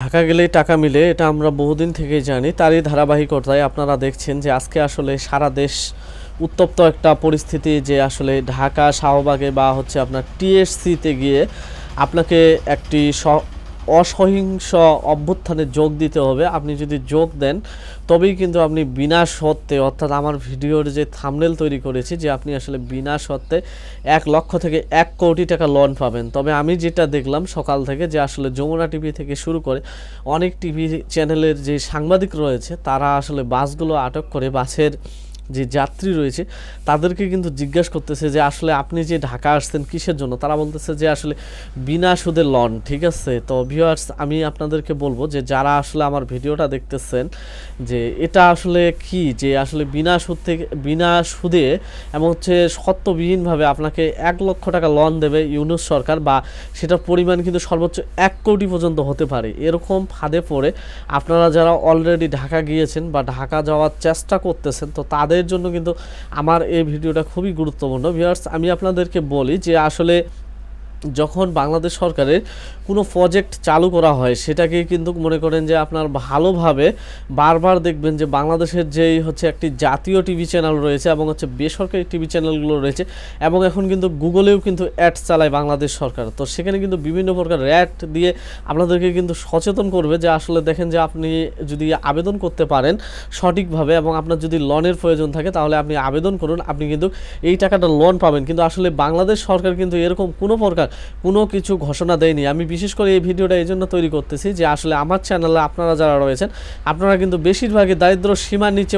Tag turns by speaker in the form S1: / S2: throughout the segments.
S1: ঢাকা গেলেই টাকা মিলে, এটা আমরা বহুদিন থেকেই জানি। তারই ধারাবাহিকতায় আপনারা দেখছেন যে আজকে আসলে সারা দেশ উত্তপ্ত একটা পরিস্থিতি, যে আসলে ঢাকা শাহবাগে বা হচ্ছে আপনার টিএসসিতে গিয়ে আপনাকে একটি অসহিংস অভ্যুত্থানে যোগ দিতে হবে। আপনি যদি যোগ দেন তবেই কিন্তু আপনি বিনা শর্তে, অর্থাৎ আমার ভিডিওর যে থাম্বনেল তৈরি করেছি যে আপনি আসলে বিনা শর্তে 1 লক্ষ থেকে 1 কোটি টাকা লোন পাবেন। তবে আমি যেটা দেখলাম সকাল থেকে, যে আসলে যমুনা টিভি থেকে শুরু করে অনেক টিভি চ্যানেলের যে সাংবাদিক রয়েছে তারা আসলে বাসগুলো আটক করে বাসের যে যাত্রী রয়েছে তাদেরকে কিন্তু জিজ্ঞাসা করতেছে যে আসলে আপনি যে ঢাকা আসছেন কিসের জন্য। তারা বলতেছে যে আসলে বিনা সুদে লোন। ঠিক আছে, তো ভিউয়ার্স আমি আপনাদেরকে বলবো যে যারা আসলে আমার ভিডিওটা দেখতেছেন যে এটা আসলে কি, যে আসলে বিনা সুদ থেকে, বিনা সুদে এবং হচ্ছে সত্যবিহীনভাবে আপনাকে 1 লক্ষ টাকা লোন দেবে ইউনূস সরকার, বা সেটার পরিমাণ কিন্তু সর্বোচ্চ 1 কোটি পর্যন্ত হতে পারে। এরকম ফাঁদে পড়ে আপনারা যারা অলরেডি ঢাকা গিয়েছেন বা ঢাকা যাওয়ার চেষ্টা করতেছেন, তো তাদের জন্য কিন্তু আমার এই ভিডিওটা খুবই গুরুত্বপূর্ণ। ভিউয়ার্স আমি আপনাদেরকে বলি যে আসলে যখন বাংলাদেশ সরকারের কোনো প্রজেক্ট চালু করা হয় সেটাকে কিন্তু মনে করেন যে আপনার ভালোভাবে বারবার দেখবেন যে বাংলাদেশের যেই হচ্ছে একটি জাতীয় টিভি চ্যানেল রয়েছে এবং হচ্ছে বেসরকারি টিভি চ্যানেলগুলো রয়েছে, এবং এখন কিন্তু গুগলেও কিন্তু অ্যাডস চালায় বাংলাদেশ সরকার। তো সেখানে কিন্তু বিভিন্ন প্রকার অ্যাড দিয়ে আপনাদেরকে কিন্তু সচেতন করবে যে আসলে দেখেন যে আপনি যদি আবেদন করতে পারেন সঠিকভাবে এবং আপনার যদি লোনের প্রয়োজন থাকে তাহলে আপনি আবেদন করুন, আপনি কিন্তু এই টাকাটা লোন পাবেন। কিন্তু আসলে বাংলাদেশ সরকার কিন্তু এরকম কোনো প্রকার কোনো কিছু ঘোষণা দেয়নি। আমি বিশেষ করে এই ভিডিওটা এই জন্য তৈরি করতেছি যে আসলে আমার চ্যানেলে আপনারা যারা রয়েছেন আপনারা কিন্তু বেশিরভাগই দারিদ্র সীমার নিচে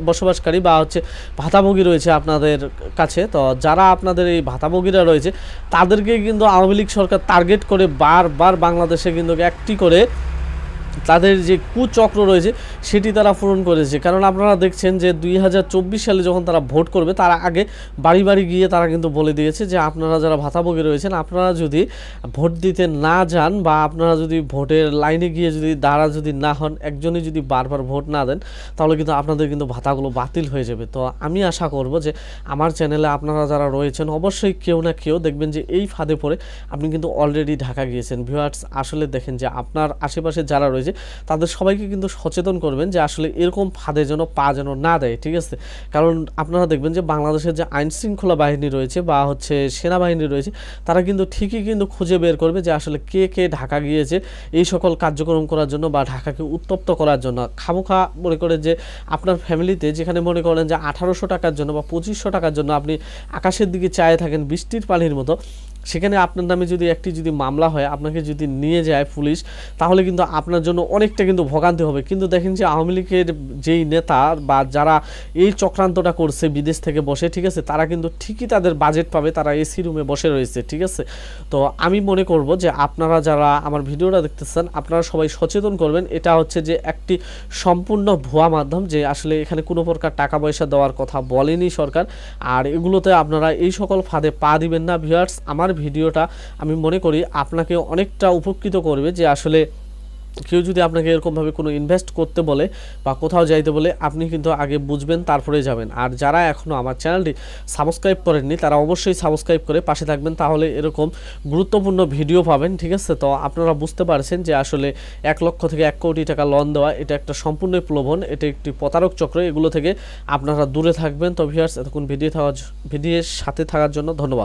S1: বসবাসকারী বা হচ্ছে ভাতাভোগী রয়েছে আপনাদের কাছে। তো যারা আপনাদের এই ভাতাভোগীরা রয়েছে তাদেরকে কিন্তু আওয়ামী লীগ সরকার টার্গেট করে বারবার বাংলাদেশে কিন্তু একটি করে তাদের যে কুচক্র রয়েছে সেটি তারা পূরণ করেছে। কারণ আপনারা দেখছেন যে 2024 সালে যখন তারা ভোট করবে তার আগে বাড়ি বাড়ি গিয়ে তারা কিন্তু বলে দিয়েছে যে আপনারা যারা ভাতাভোগী রয়েছেন আপনারা যদি ভোট দিতে না যান বা আপনারা যদি ভোটের লাইনে গিয়ে যদি দাঁড়া যদি না হন, একজনই যদি বারবার ভোট না দেন তাহলে কিন্তু আপনাদের কিন্তু ভাতাগুলো বাতিল হয়ে যাবে। তো আমি আশা করব যে আমার চ্যানেলে আপনারা যারা রয়েছেন অবশ্যই কেউ না কেউ দেখবেন যে এই ফাঁদে পড়ে আপনি কিন্তু অলরেডি ঢাকা গিয়েছেন। ভিউয়ার্স আসলে দেখেন যে আপনার আশেপাশে যারা রয়েছে তাদের সবাইকে কিন্তু সচেতন করবেন যে আসলে এরকম ফাঁদে যেন পা যেন না দেয়। ঠিক আছে, কারণ আপনারা দেখবেন যে বাংলাদেশের যে আইন শৃঙ্খলা বাহিনী রয়েছে বা হচ্ছে সেনাবাহিনী রয়েছে তারা কিন্তু ঠিকই কিন্তু খুঁজে বের করবে যে আসলে কে কে ঢাকা গিয়েছে এই সকল কার্যক্রম করার জন্য বা ঢাকাকে উত্তপ্ত করার জন্য। খামোখা মনে করে যে আপনার ফ্যামিলিতে যেখানে মনে করেন যে 1800 টাকার জন্য বা 2500 টাকার জন্য আপনি আকাশের দিকে চায়ে থাকেন বৃষ্টির পানির মতো, সেখানে আপনার নামে যদি একটি যদি মামলা হয়, আপনাকে যদি নিয়ে যায় পুলিশ, তাহলে কিন্তু আপনার জন্য অনেকটা কিন্তু ভোগান্তি হবে। কিন্তু দেখেন যে আওয়ামী লীগের যেই নেতা বা যারা এই চক্রান্তটা করছে বিদেশ থেকে বসে, ঠিক আছে, তারা কিন্তু ঠিকই তাদের বাজেট পাবে, তারা এসি রুমে বসে রয়েছে। ঠিক আছে, তো আমি মনে করব যে আপনারা যারা আমার ভিডিওটা দেখতেছেন আপনারা সবাই সচেতন করবেন। এটা হচ্ছে যে একটি সম্পূর্ণ ভুয়া মাধ্যম, যে আসলে এখানে কোনো প্রকার টাকা পয়সা দেওয়ার কথা বলেনি সরকার, আর এগুলোতে আপনারা এই সকল ফাঁদে পা দিবেন না। ভিউয়ার্স আমার ভিডিওটা আমি মনে করি আপনাকে অনেকটা উপকৃত করবে, যে আসলে কেউ যদি আপনাকে এরকমভাবে কোনো ইনভেস্ট করতে বলে বা কোথাও যাইতে বলে আপনি কিন্তু আগে বুঝবেন তারপরে যাবেন। আর যারা এখনও আমার চ্যানেলটি সাবস্ক্রাইব করেননি তারা অবশ্যই সাবস্ক্রাইব করে পাশে থাকবেন, তাহলে এরকম গুরুত্বপূর্ণ ভিডিও পাবেন। ঠিক আছে, তো আপনারা বুঝতে পারছেন যে আসলে 1 লক্ষ থেকে 1 কোটি টাকা লোন দেওয়া এটা একটা সম্পূর্ণ প্রলোভন, এটা একটি প্রতারক চক্র, এগুলো থেকে আপনারা দূরে থাকবেন। তো ভিউয়ার্স এতক্ষণ ভিডিওর সাথে থাকার জন্য ধন্যবাদ।